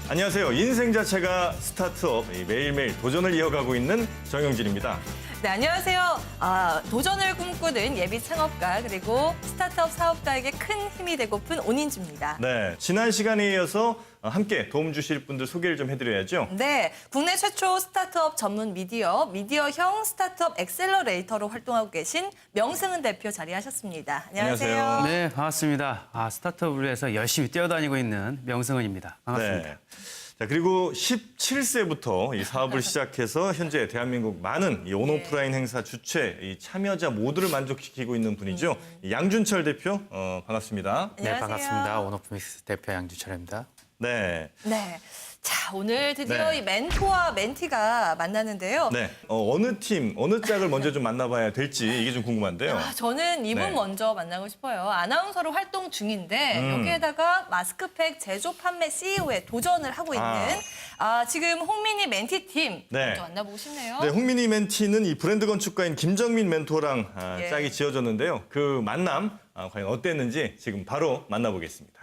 안녕하세요. 인생 자체가 스타트업, 매일매일 도전을 이어가고 있는 정영진입니다. 네, 안녕하세요. 도전을 꿈꾸는 예비 창업가 그리고 스타트업 사업가에게 큰 힘이 되고픈 온인주입니다. 네, 지난 시간에 이어서 함께 도움 주실 분들 소개를 좀 해드려야죠. 네, 국내 최초 스타트업 전문 미디어형 스타트업 엑셀러레이터로 활동하고 계신 명승은 대표 자리하셨습니다. 안녕하세요. 안녕하세요. 네, 반갑습니다. 스타트업을 위해서 열심히 뛰어다니고 있는 명승은입니다. 반갑습니다. 네. 자, 그리고 17세부터 이 사업을 시작해서 현재 대한민국 많은 이 온오프라인 행사 주최 이 참여자 모두를 만족시키고 있는 분이죠. 이 양준철 대표, 반갑습니다. 네, 안녕하세요. 반갑습니다. 온오프믹스 대표 양주철입니다. 네. 네. 자, 오늘 드디어 네. 이 멘토와 멘티가 만나는데요. 네. 어느 팀, 어느 짝을 먼저 좀 만나봐야 될지 이게 좀 궁금한데요. 저는 이분 네. 먼저 만나고 싶어요. 아나운서로 활동 중인데 여기에다가 마스크팩 제조 판매 CEO에 도전을 하고 있는 지금 홍민희 멘티팀 네. 먼저 만나보고 싶네요. 네, 홍민희 멘티는 이 브랜드 건축가인 김정민 멘토랑 예. 짝이 지어졌는데요. 그 만남 과연 어땠는지 지금 바로 만나보겠습니다.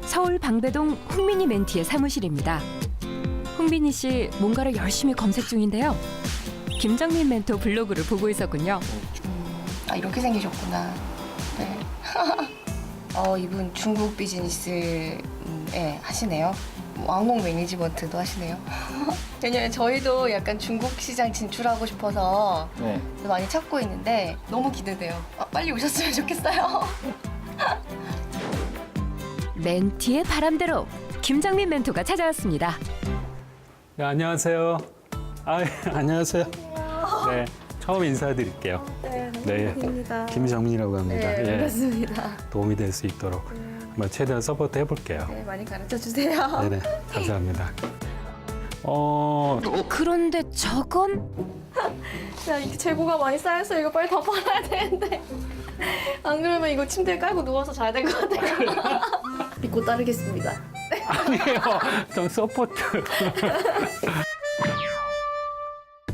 서울 방배동 홍민희 멘티의 사무실입니다. 홍민희 씨 뭔가를 열심히 검색 중인데요. 김정민 멘토 블로그를 보고 있었군요. 이렇게 생기셨구나. 네. 이분 중국 비즈니스에 하시네요. 왕복 매니지먼트도 하시네요. 왜냐면 저희도 약간 중국 시장 진출하고 싶어서 많이 찾고 있는데 너무 기대돼요. 빨리 오셨으면 좋겠어요. 멘티의 바람대로 김정민 멘토가 찾아왔습니다. 네, 안녕하세요. 안녕하세요. 네, 처음 인사드릴게요. 네, 김정민이라고 합니다. 네, 반갑습니다. 도움이 될 수 있도록 한번 최대한 서포트 해볼게요. 네, 많이 가르쳐 주세요. 네네, 감사합니다. 그런데 저건 야, 이게 재고가 많이 쌓여서 이거 빨리 다 팔아야 되는데. 안 그러면 이거 침대에 깔고 누워서 자야 될 것 같아요. 믿고 따르겠습니다. 아니에요, 좀 서포트.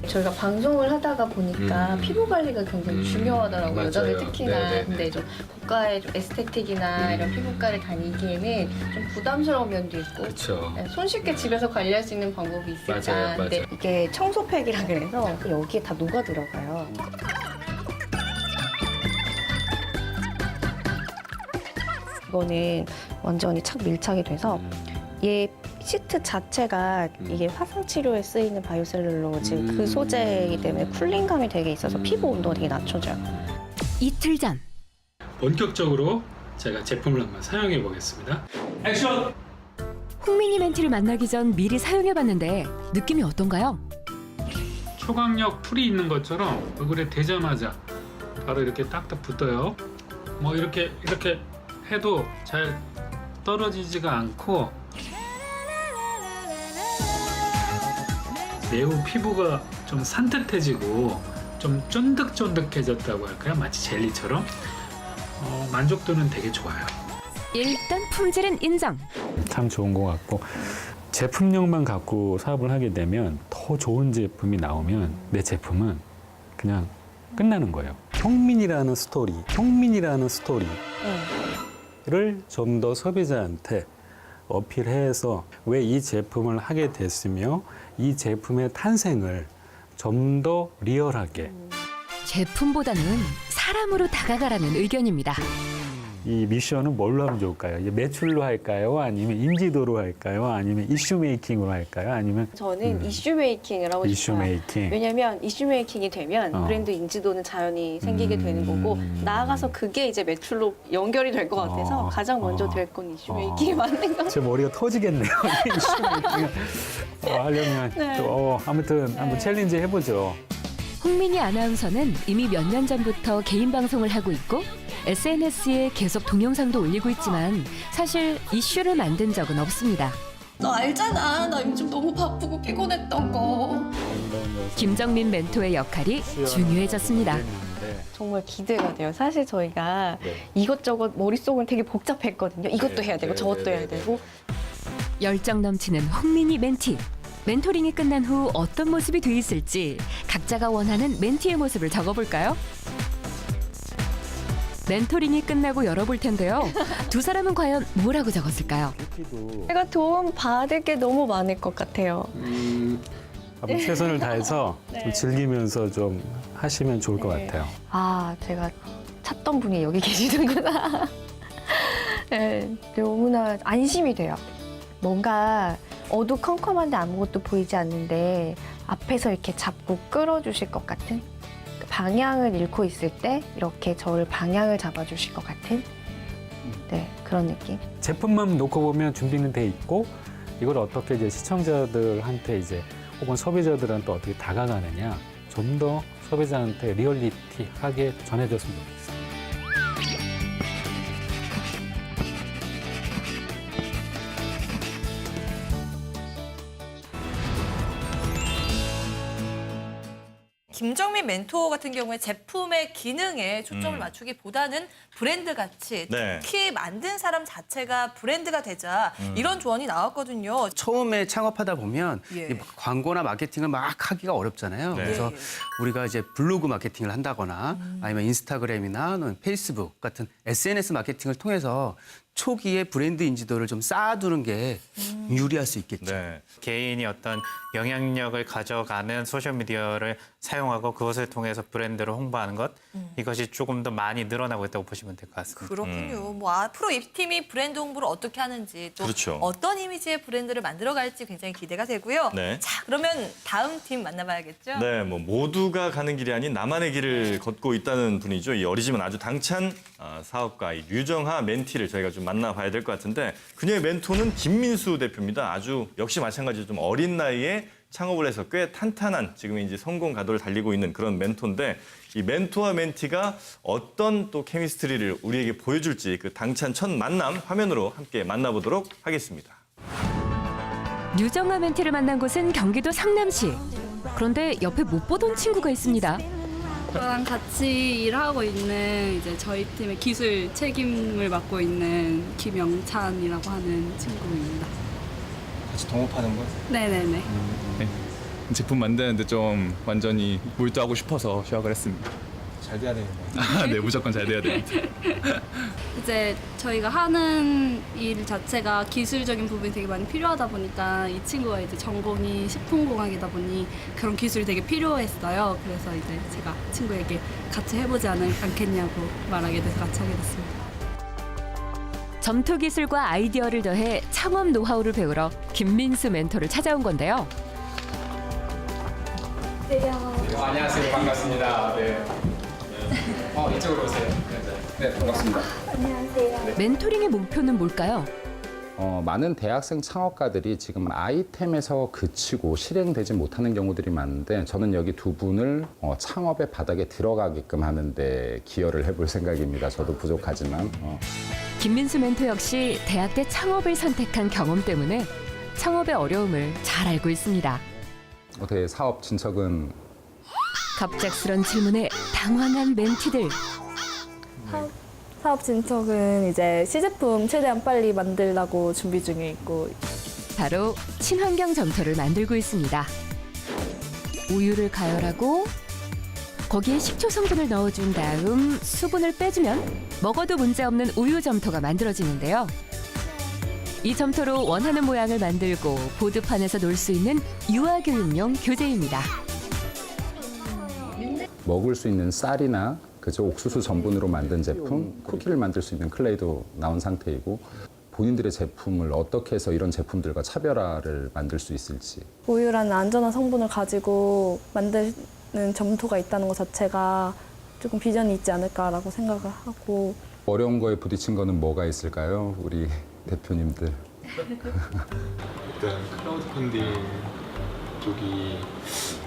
저희가 방송을 하다가 보니까 피부 관리가 굉장히 중요하더라고요. 맞아요. 여자들 특히나. 네네. 근데 좀 고가의 좀 에스테틱이나 이런 피부과를 다니기에는 좀 부담스러운 면도 있고 그렇죠. 네, 손쉽게 집에서 관리할 수 있는 방법이 있을까. 맞아요, 근데 맞아요. 이게 청소팩이라 그래서 여기에 다 녹아 들어가요. 이거는 완전히 착 밀착이 돼서 얘 시트 자체가 이게 화상 치료에 쓰이는 바이오셀룰로즈 그 소재이기 때문에 쿨링감이 되게 있어서 피부 온도가 되게 낮춰져요. 이틀 전 본격적으로 제가 제품을 한번 사용해 보겠습니다. 액션! 홍민희 멘티를 만나기 전 미리 사용해봤는데 느낌이 어떤가요? 초강력 풀이 있는 것처럼 얼굴에 대자마자 바로 이렇게 딱딱 붙어요. 뭐 이렇게 해도 잘 떨어지지가 않고 매우 피부가 좀 산뜻해지고 좀 쫀득쫀득해졌다고 할까요? 마치 젤리처럼 만족도는 되게 좋아요. 일단 품질은 인정. 참 좋은 것 같고 제품력만 갖고 사업을 하게 되면 더 좋은 제품이 나오면 내 제품은 그냥 끝나는 거예요. 홍민이라는 스토리를 좀 더 소비자한테 어필해서 왜 이 제품을 하게 됐으며 이 제품의 탄생을 좀 더 리얼하게 제품보다는 사람으로 다가가라는 의견입니다. 이 미션은 뭘로 하면 좋을까요? 이제 매출로 할까요? 아니면 인지도로 할까요? 아니면 이슈 메이킹으로 할까요? 아니면 저는 이슈 메이킹을 하고 이슈 싶어요. 메이킹. 왜냐면 이슈 메이킹이 되면 브랜드 인지도는 자연히 생기게 되는 거고 나아가서 그게 이제 매출로 연결이 될 것 같아서 가장 먼저 될 건 이슈 메이킹이 맞는 거. 제 머리가 터지겠네요. 이슈 메이킹을 하려면 네. 또 아무튼 한번 챌린지 해보죠. 홍민희 아나운서는 이미 몇 년 전부터 개인 방송을 하고 있고 SNS에 계속 동영상도 올리고 있지만 사실 이슈를 만든 적은 없습니다. 너 알잖아. 나 요즘 너무 바쁘고 피곤했던 거. 김정민 멘토의 역할이 중요해졌습니다. 정말 기대가 돼요. 사실 저희가 이것저것 머릿속은 되게 복잡했거든요. 이것도 해야 되고 저것도 해야 되고. 열정 넘치는 홍민희 멘티. 멘토링이 끝난 후 어떤 모습이 돼 있을지 각자가 원하는 멘티의 모습을 적어볼까요? 멘토링이 끝나고 열어볼 텐데요. 두 사람은 과연 뭐라고 적었을까요? 제가 도움 받을 게 너무 많을 것 같아요. 한번 최선을 다해서 좀 즐기면서 좀 하시면 좋을 것 같아요. 아, 제가 찾던 분이 여기 계시는구나. 네, 너무나 안심이 돼요. 뭔가 어두컴컴한데 아무것도 보이지 않는데 앞에서 이렇게 잡고 끌어주실 것 같은, 방향을 잃고 있을 때 이렇게 저를 방향을 잡아주실 것 같은, 네, 그런 느낌. 제품만 놓고 보면 준비는 돼 있고 이걸 어떻게 이제 시청자들한테 이제 혹은 소비자들한테 어떻게 다가가느냐, 좀 더 소비자한테 리얼리티하게 전해졌으면 좋겠어요. 김정민 멘토 같은 경우에 제품의 기능에 초점을 맞추기보다는 브랜드 가치, 네. 특히 만든 사람 자체가 브랜드가 되자 이런 조언이 나왔거든요. 처음에 창업하다 보면 예. 이 광고나 마케팅을 막 하기가 어렵잖아요. 네. 그래서 예. 우리가 이제 블로그 마케팅을 한다거나 아니면 인스타그램이나 아니면 페이스북 같은 SNS 마케팅을 통해서 초기에 브랜드 인지도를 좀 쌓아두는 게 유리할 수 있겠죠. 네. 개인이 어떤 영향력을 가져가는 소셜미디어를 사용하고 그것을 통해서 브랜드를 홍보하는 것, 이것이 조금 더 많이 늘어나고 있다고 보시면 될 것 같습니다. 그렇군요. 뭐 앞으로 이 팀이 브랜드 홍보를 어떻게 하는지 또 그렇죠. 어떤 이미지의 브랜드를 만들어갈지 굉장히 기대가 되고요. 네. 자, 그러면 다음 팀 만나봐야겠죠? 네, 뭐 모두가 가는 길이 아닌 나만의 길을 걷고 있다는 분이죠. 이 어리지만 아주 당찬 사업가 이 류정하 멘티를 저희가 좀 만나봐야 될 것 같은데, 그녀의 멘토는 김민수 대표입니다. 아주 역시 마찬가지로 좀 어린 나이에 창업을 해서 꽤 탄탄한 지금 이제 성공 가도를 달리고 있는 그런 멘토인데, 이 멘토와 멘티가 어떤 또 케미스트리를 우리에게 보여줄지 그 당찬 첫 만남 화면으로 함께 만나보도록 하겠습니다. 류정아 멘티를 만난 곳은 경기도 성남시. 그런데 옆에 못 보던 친구가 있습니다. 저랑 같이 일하고 있는 이제 저희 팀의 기술 책임을 맡고 있는 김영찬이라고 하는 친구입니다. 같이 동업하는 거? 네네네. 제품 만드는데 좀 완전히 몰두하고 싶어서 시작을 했습니다. 잘 돼야 되는 아, 네, 무조건 잘 돼야 됩니다. 이제 저희가 하는 일 자체가 기술적인 부분이 되게 많이 필요하다 보니까 이 친구가 이제 전공이 식품공학이다 보니 그런 기술이 되게 필요했어요. 그래서 이제 제가 친구에게 같이 해보지 않겠냐고 말하게 돼서 같이 하게 됐습니다. 점토 기술과 아이디어를 더해 창업 노하우를 배우러 김민수 멘토를 찾아온 건데요. 안녕하세요. 반갑습니다. 네. 이쪽으로 오세요. 네, 반갑습니다. 멘토링의 목표는 뭘까요? 많은 대학생 창업가들이 지금 아이템에서 그치고 실행되지 못하는 경우들이 많은데, 저는 여기 두 분을 창업의 바닥에 들어가게끔 하는데 기여를 해볼 생각입니다. 저도 부족하지만. 김민수 멘토 역시 대학 때 창업을 선택한 경험 때문에 창업의 어려움을 잘 알고 있습니다. 어떻게 사업 진척은? 갑작스런 질문에 당황한 멘티들. 사업 진척은 이제 시제품 최대한 빨리 만들려고 준비 중에 있고, 바로 친환경 점토를 만들고 있습니다. 우유를 가열하고 거기에 식초 성분을 넣어준 다음 수분을 빼주면 먹어도 문제없는 우유 점토가 만들어지는데요. 이 점토로 원하는 모양을 만들고 보드판에서 놀 수 있는 유아교육용 교재입니다. 먹을 수 있는 쌀이나 그죠, 옥수수 전분으로 만든 제품, 쿠키를 만들 수 있는 클레이도 나온 상태이고, 본인들의 제품을 어떻게 해서 이런 제품들과 차별화를 만들 수 있을지. 우유라는 안전한 성분을 가지고 만드는 점토가 있다는 것 자체가 조금 비전이 있지 않을까라고 생각을 하고. 어려운 거에 부딪힌 거는 뭐가 있을까요, 우리 대표님들? 일단 크라우드 펀딩 쪽이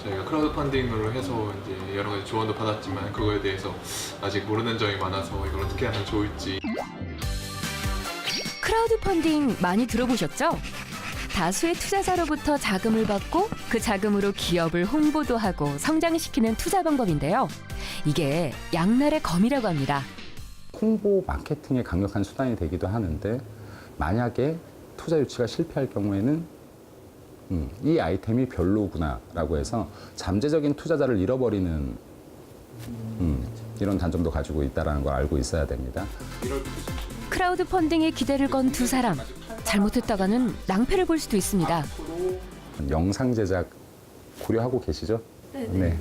저희가 크라우드 펀딩으로 해서 이제 여러 가지 조언도 받았지만 그거에 대해서 아직 모르는 점이 많아서 이걸 어떻게 하면 좋을지. 크라우드 펀딩 많이 들어보셨죠? 다수의 투자자로부터 자금을 받고 그 자금으로 기업을 홍보도 하고 성장시키는 투자 방법인데요. 이게 양날의 검이라고 합니다. 홍보 마케팅의 강력한 수단이 되기도 하는데, 만약에 투자 유치가 실패할 경우에는 이 아이템이 별로구나라고 해서 잠재적인 투자자를 잃어버리는 이런 단점도 가지고 있다는 걸 알고 있어야 됩니다. 크라우드 펀딩에 기대를 건 두 사람. 잘못했다가는 낭패를 볼 수도 있습니다. 영상 제작 고려하고 계시죠? 네.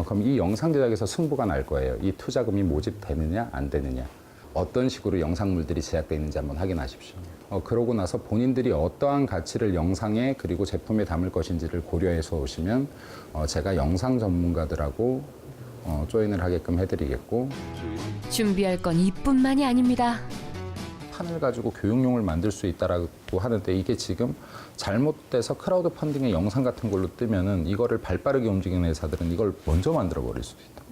그럼 이 영상 제작에서 승부가 날 거예요. 이 투자금이 모집되느냐 안 되느냐. 어떤 식으로 영상물들이 제작되어 있는지 한번 확인하십시오. 그러고 나서 본인들이 어떠한 가치를 영상에 그리고 제품에 담을 것인지를 고려해서 오시면 제가 영상 전문가들하고 조인을 하게끔 해드리겠고. 준비할 건 이뿐만이 아닙니다. 판을 가지고 교육용을 만들 수 있다라고 하는데 이게 지금 잘못돼서 크라우드 펀딩의 영상 같은 걸로 뜨면은 이거를 발빠르게 움직이는 회사들은 이걸 먼저 만들어 버릴 수도 있다.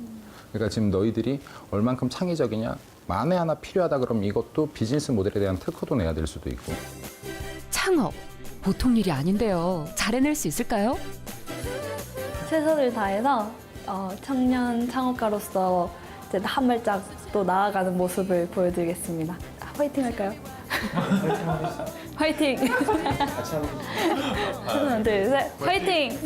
그러니까 지금 너희들이 얼만큼 창의적이냐, 만에 하나 필요하다 그러면 이것도 비즈니스 모델에 대한 특허도 내야 될 수도 있고. 창업. 보통 일이 아닌데요. 잘 해낼 수 있을까요? 최선을 다해서 청년 창업가로서 이제 한 발짝 또 나아가는 모습을 보여드리겠습니다. 화이팅 할까요? 화이팅! 하나, 둘, 셋, 화이팅!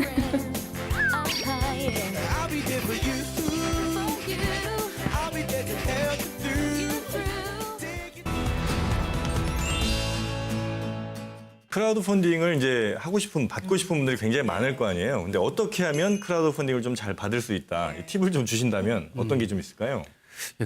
크라우드 펀딩을 이제 하고 싶은, 받고 싶은 분들이 굉장히 많을 거 아니에요. 근데 어떻게 하면 크라우드 펀딩을 좀 잘 받을 수 있다. 이 팁을 좀 주신다면 어떤 게 좀 있을까요?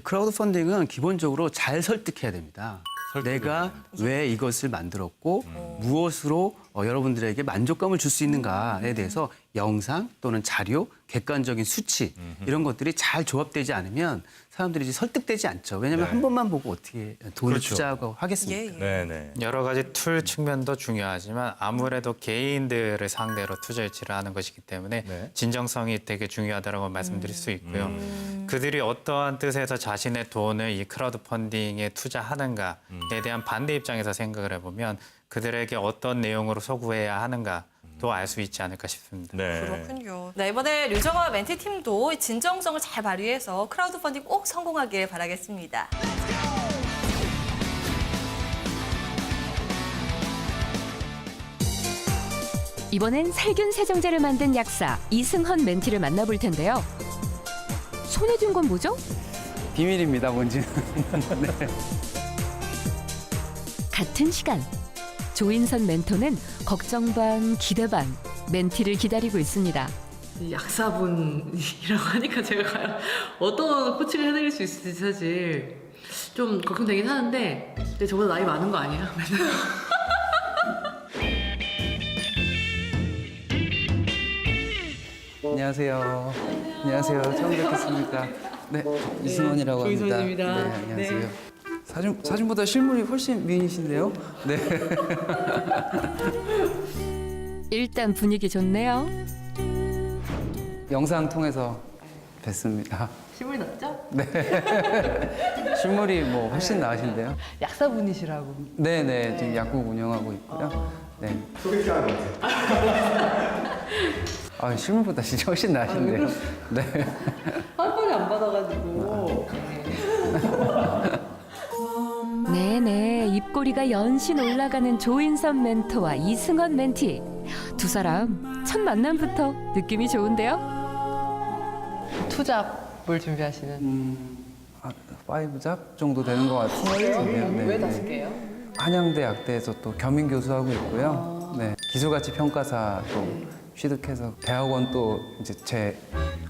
크라우드 펀딩은 기본적으로 잘 설득해야 됩니다. 내가 왜 이것을 만들었고 무엇으로 여러분들에게 만족감을 줄 수 있는가에 대해서 영상 또는 자료, 객관적인 수치 이런 것들이 잘 조합되지 않으면 사람들이 이제 설득되지 않죠. 왜냐하면 한 번만 보고 어떻게 돈을 그렇죠. 투자하고 하겠습니까? 네네. 여러 가지 툴 측면도 중요하지만 아무래도 개인들을 상대로 투자 유치를 하는 것이기 때문에 네. 진정성이 되게 중요하다고 말씀드릴 수 있고요. 그들이 어떠한 뜻에서 자신의 돈을 이 크라우드 펀딩에 투자하는가에 대한 반대 입장에서 생각을 해보면 그들에게 어떤 내용으로 소구해야 하는가도 알 수 있지 않을까 싶습니다. 네. 그렇군요. 네, 이번에 류정아 멘티팀도 진정성을 잘 발휘해서 크라우드 펀딩 꼭 성공하길 바라겠습니다. 이번엔 살균 세정제를 만든 약사 이승헌 멘티를 만나볼 텐데요. 손에 든 건 뭐죠? 비밀입니다, 뭔지는. 같은 시간 조인선 멘토는 걱정 반 기대 반 멘티를 기다리고 있습니다. 이 약사분이라고 하니까 제가 과연 어떤 코칭을 해드릴 수 있을지 사실 좀 걱정되긴 하는데 근데 저보다 나이 많은 거 아니에요? 안녕하세요. 안녕하세요. 처음 뵙겠습니다. 네, 이승헌이라고 합니다. 조인선입니다. 네, 안녕하세요. 네. 사진보다 실물이 훨씬 미인이신데요? 네. 일단 분위기 좋네요. 영상 통해서 뵀습니다. 실물 났죠? 실물이 뭐 훨씬 나으신데요? 약사분이시라고. 네네, 지금 약국 운영하고 있고요. 네. 아, 실물보다 진짜 훨씬 나으신데요? 네. 한 번에 안 받아가지고. 네네, 입꼬리가 연신 올라가는 조인선 멘토와 이승헌 멘티. 두 사람 첫 만남부터 느낌이 좋은데요? 투잡을 준비하시는. 5잡 정도 되는 것 같은데요. 네. 왜 5개예요? 한양대 약대에서 또 겸임 교수하고 있고요. 네. 기술가치 평가사 또 취득해서 대학원 또 이제 제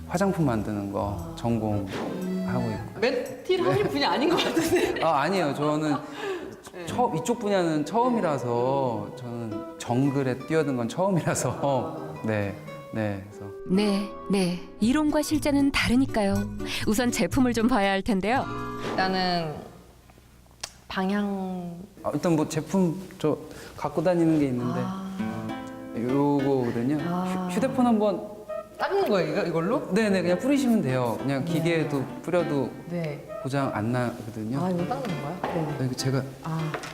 화장품 만드는 거 전공하고 있고. 멘티를 하실 분이 아닌 것 같은데. 아니에요. 저는 이쪽 분야는 처음이라서 저는 정글에 뛰어든 건 처음이라서 네. 그래서 네, 이론과 실제는 다르니까요. 우선 제품을 좀 봐야 할 텐데요. 일단은 방향. 일단 뭐 제품 저 갖고 다니는 게 있는데 요거거든요. 휴대폰 한번 닦는 거예요, 이걸로? 네네 그냥 뿌리시면 돼요. 그냥 기계에도 뿌려도 네. 고장 안 나거든요. 이거 닦는 거야? 네네. 이거 제가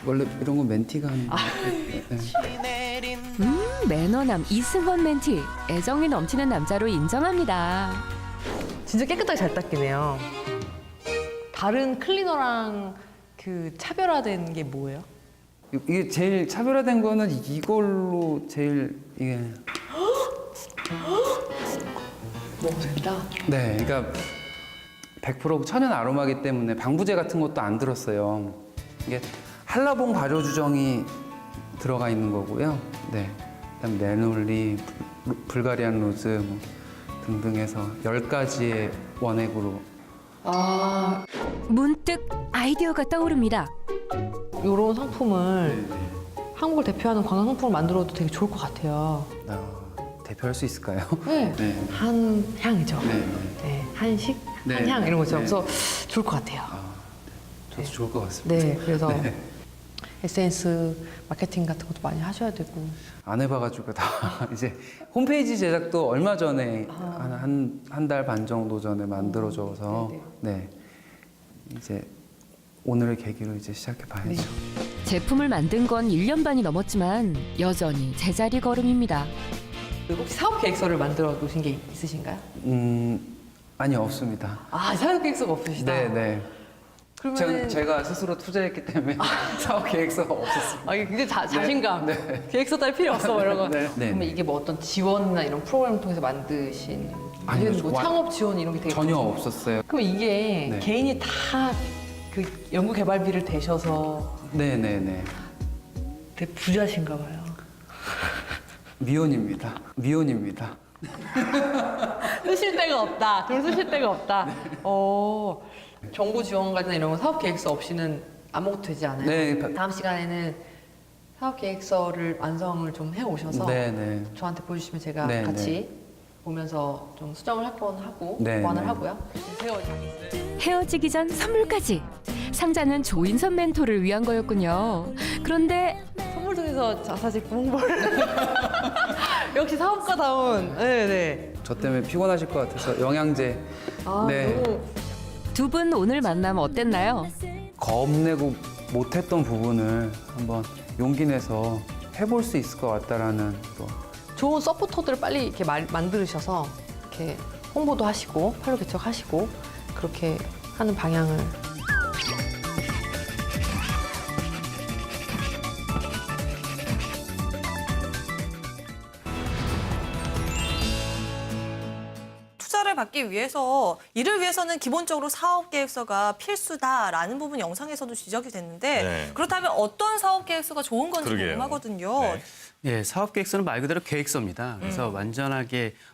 원래 이런 거 멘티가 하는 거. 매너남 이승헌 멘티. 애정이 넘치는 남자로 인정합니다. 진짜 깨끗하게 잘 닦이네요. 다른 클리너랑 그 차별화된 게 뭐예요? 이게 제일 차별화된 거는 이걸로 제일 이게 너무 된다. 네, 그러니까 100% 천연 아로마기 때문에 방부제 같은 것도 안 들었어요. 이게 한라봉 발효 주정이 들어가 있는 거고요. 네. 그다음 네놀리, 불가리안 로즈 뭐 등등 해서 10가지의 원액으로. 문득 아이디어가 떠오릅니다. 이런 상품을 한국을 대표하는 관광 상품을 만들어도 되게 좋을 것 같아요. 대표할 수 있을까요? 네. 네. 한향이죠. 네. 네. 한식, 네. 한향 이런 거죠. 네. 그래서 좋을 것 같아요. 저도 좋을 것 같습니다. 네. 그래서 네. SNS 마케팅 같은 것도 많이 하셔야 되고. 안 해봐가지고 다 이제 홈페이지 제작도 얼마 전에 한 달 반 정도 전에 만들어줘서 네 이제 오늘을 계기로 이제 시작해 봐야죠. 제품을 만든 건 1년 반이 넘었지만 여전히 제자리 걸음입니다. 혹시 사업 계획서를 만들어 놓으신 게 있으신가요? 아니 없습니다. 사업 계획서가 없으시다. 네네. 그러면 제가 스스로 투자했기 때문에 사업 계획서가 없었습니다. 이게 굉장히 자신감. 네. 계획서 따위 필요 없어 이런 거. 네. 그러면 이게 뭐 어떤 지원이나 이런 프로그램을 통해서 만드신 아니요, 뭐 창업 지원 이런 게 되게 전혀 많죠? 없었어요. 그럼 이게 네. 개인이 다 그 연구 개발비를 대셔서 네네네. 되게 부자신가 봐요. 미혼입니다. 쓰실 데가 없다. 돈 쓰실 데가 없다. 정부 지원이나 이런 거 사업 계획서 없이는 아무것도 되지 않아요. 네. 다음 시간에는 사업 계획서를 완성을 좀 해 오셔서 네네. 저한테 보여주시면 제가 네, 같이 보면서 좀 수정을 할 건 하고 네, 보완을 네. 하고요. 헤어지기 전 선물까지. 상자는 조인선 멘토를 위한 거였군요. 그런데 선물 중에서 자사제품 홍보를 역시 사업가다운. 네네. 저 때문에 피곤하실 것 같아서 영양제. 네. 너무 두 분 오늘 만남 어땠나요? 겁내고 못했던 부분을 한번 용기 내서 해볼 수 있을 것 같다라는 또. 좋은 서포터들을 빨리 이렇게 만들으셔서 이렇게 홍보도 하시고 팔로 개척하시고 그렇게 하는 방향을. 투자를 받기 위해서 이를 위해서는 기본적으로 사업 계획서가 필수다라는 부분 영상에서도 지적이 됐는데 네. 그렇다면 어떤 사업 계획서가 좋은 건지 그러게요. 궁금하거든요. 네. 예, 사업 계획서는 말 그대로 계획서입니다. 그래서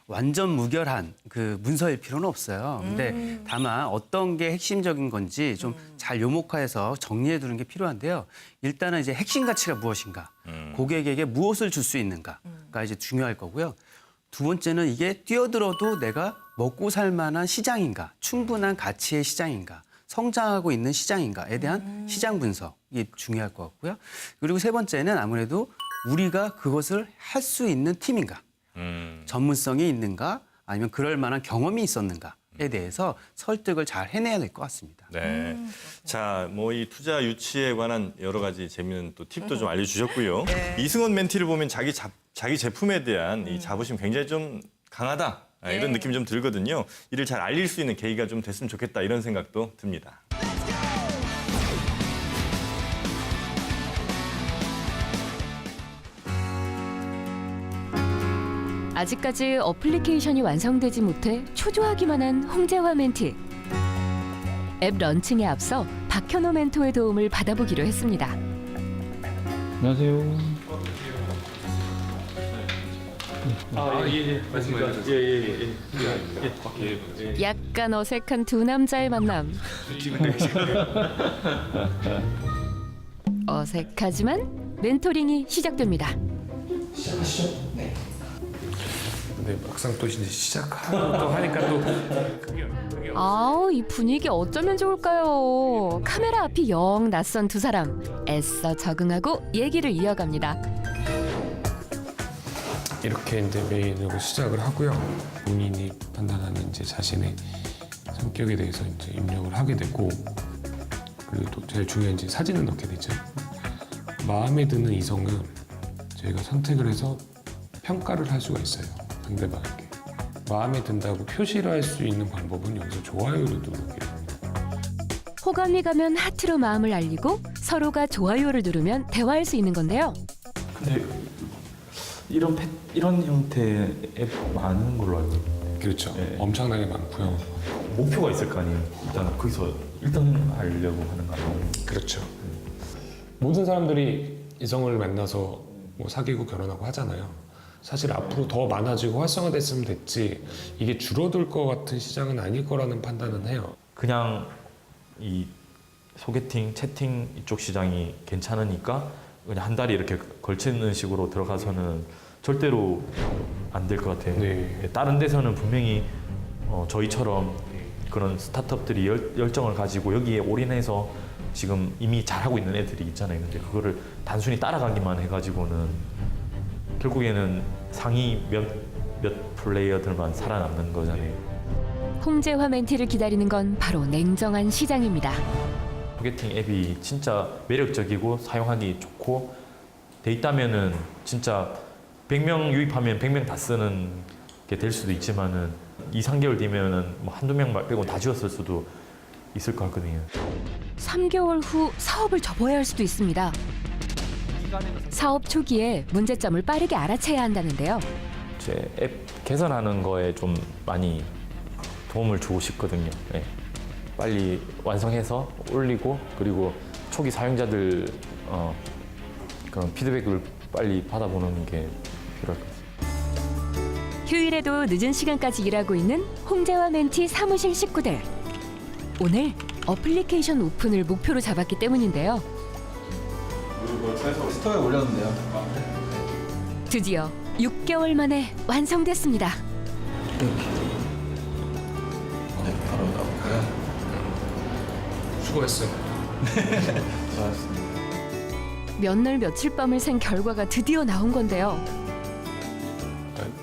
완전 무결한 그 문서일 필요는 없어요. 근데 다만 어떤 게 핵심적인 건지 좀 잘 요목화해서 정리해 두는 게 필요한데요. 일단은 이제 핵심 가치가 무엇인가, 고객에게 무엇을 줄 수 있는가가 이제 중요할 거고요. 두 번째는 이게 뛰어들어도 내가 먹고 살 만한 시장인가, 충분한 가치의 시장인가, 성장하고 있는 시장인가에 대한 시장 분석이 중요할 것 같고요. 그리고 세 번째는 아무래도 우리가 그것을 할 수 있는 팀인가, 전문성이 있는가, 아니면 그럴 만한 경험이 있었는가에 대해서 설득을 잘 해내야 될 것 같습니다. 네. 자, 뭐 이 투자 유치에 관한 여러 가지 재미있는 또 팁도 좀 알려주셨고요. 네. 이승원 멘티를 보면 자기 제품에 대한 이 자부심 굉장히 좀 강하다. 이런 느낌이 좀 들거든요. 이를 잘 알릴 수 있는 계기가 좀 됐으면 좋겠다 이런 생각도 듭니다. 아직까지 어플리케이션이 완성되지 못해 초조하기만 한 홍재화 멘티. 앱 런칭에 앞서 박현호 멘토의 도움을 받아보기로 했습니다. 안녕하세요. 약간 어색한 두 남자의 만남. 어색하지만 멘토링이 시작됩니다. 근데 막상 또 이제 시작하고 또 하니까 또 아우, 이 분위기 어쩌면 좋을까요? 카메라 앞이 영 낯선 두 사람. 애써 적응하고 얘기를 이어갑니다. 이렇게 이제 메인으로 시작을 하고요. 본인이 판단하는 이제 자신의 성격에 대해서 이제 입력을 하게 되고, 그리고 또 제일 중요한 이제 사진을 넣게 되죠. 마음에 드는 이성은 저희가 선택을 해서 평가를 할 수가 있어요. 상대방에게. 마음에 든다고 표시를 할 수 있는 방법은 여기서 좋아요를 누르게 됩니다. 호감이 가면 하트로 마음을 알리고 서로가 좋아요를 누르면 대화할 수 있는 건데요. 근데 이런 형태의 앱 많은 걸로 알고 있는데. 그렇죠. 네. 엄청나게 많고요. 목표가 있을 거 아니에요. 일단 거기서 1등 하려고 하는 거 아니에요. 그렇죠. 모든 사람들이 이성을 만나서 뭐 사귀고 결혼하고 하잖아요. 사실 앞으로 더 많아지고 활성화됐으면 됐지 이게 줄어들 것 같은 시장은 아닐 거라는 판단은 해요. 그냥 이 소개팅, 채팅 이쪽 시장이 괜찮으니까 그냥 한 달이 이렇게 걸치는 식으로 들어가서는 절대로 안 될 것 같아요. 네. 다른 데서는 분명히 저희처럼 그런 스타트업들이 열정을 가지고 여기에 올인해서 지금 이미 잘하고 있는 애들이 있잖아요. 근데 그거를 단순히 따라가기만 해가지고는 결국에는 상위 몇 플레이어들만 살아남는 거잖아요. 홍재화 멘티를 기다리는 건 바로 냉정한 시장입니다. 소개팅 앱이 진짜 매력적이고 사용하기 좋고 돼 있다면은 진짜 100명 유입하면 100명 다 쓰는 게 될 수도 있지만은 2-3개월 뒤면은 뭐 한두 명 빼고 다 지웠을 수도 있을 것 같거든요. 3개월 후 사업을 접어야 할 수도 있습니다. 사업 초기에 문제점을 빠르게 알아채야 한다는데요. 제 앱 개선하는 거에 좀 많이 도움을 주고 싶거든요. 네. 빨리 완성해서 올리고 그리고 초기 사용자들 그런 피드백을 빨리 받아보는 게 필요할 것 같습니다. 휴일에도 늦은 시간까지 일하고 있는 홍재화 멘티 사무실 식구들. 오늘 어플리케이션 오픈을 목표로 잡았기 때문인데요. 스토어에 올렸는데요. 드디어 6개월 만에 완성됐습니다. 바로 나올까요? 수고했어요. 수고하셨습니다. 몇 날 며칠 밤을 샌 결과가 드디어 나온 건데요.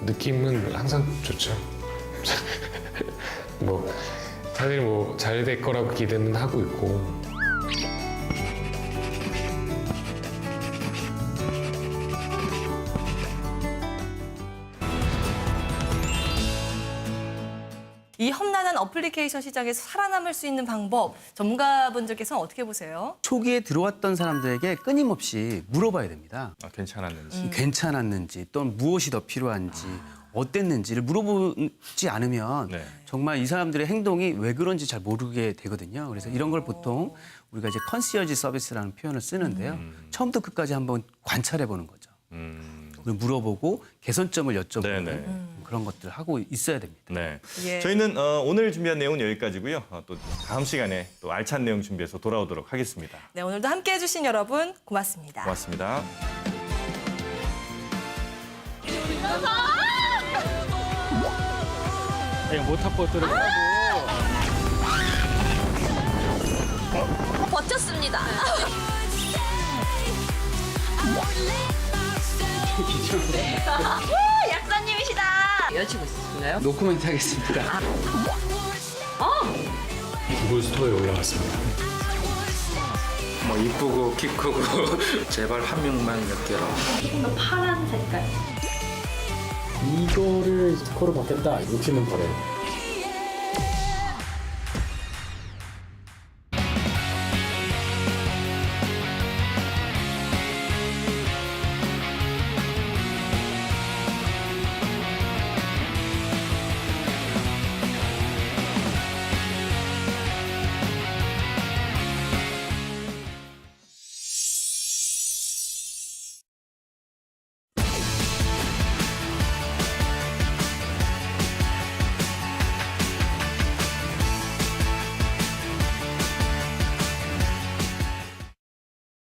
느낌은 항상 좋죠. 뭐 사실 뭐 잘 될 거라고 기대는 하고 있고. 이 험난한 어플리케이션 시장에서 살아남을 수 있는 방법 전문가분들께서는 어떻게 보세요? 초기에 들어왔던 사람들에게 끊임없이 물어봐야 됩니다. 괜찮았는지. 괜찮았는지 또는 무엇이 더 필요한지 어땠는지를 물어보지 않으면 네. 정말 이 사람들의 행동이 왜 그런지 잘 모르게 되거든요. 그래서 이런 걸 보통 우리가 이제 컨시어지 서비스라는 표현을 쓰는데요. 처음부터 끝까지 한번 관찰해 보는 거죠. 그걸 물어보고 개선점을 여쭤보는 네네. 그런 것들을 하고 있어야 됩니다. 네. 예. 저희는 오늘 준비한 내용은 여기까지고요. 또 다음 시간에 또 알찬 내용 준비해서 돌아오도록 하겠습니다. 네, 오늘도 함께해 주신 여러분 고맙습니다. 고맙습니다. 그냥 못할 것들을 하고 버텼습니다. 약사님이시다. 여자친구 있으신가요? 노코멘트 하겠습니다. 구글 스토어에 올라갔습니다. 뭐 이쁘고 키 크고 제발 한 명만 몇 개로. 조금 더 파란 색깔. 이거를 스코어로 받겠다 욕심은 버려요.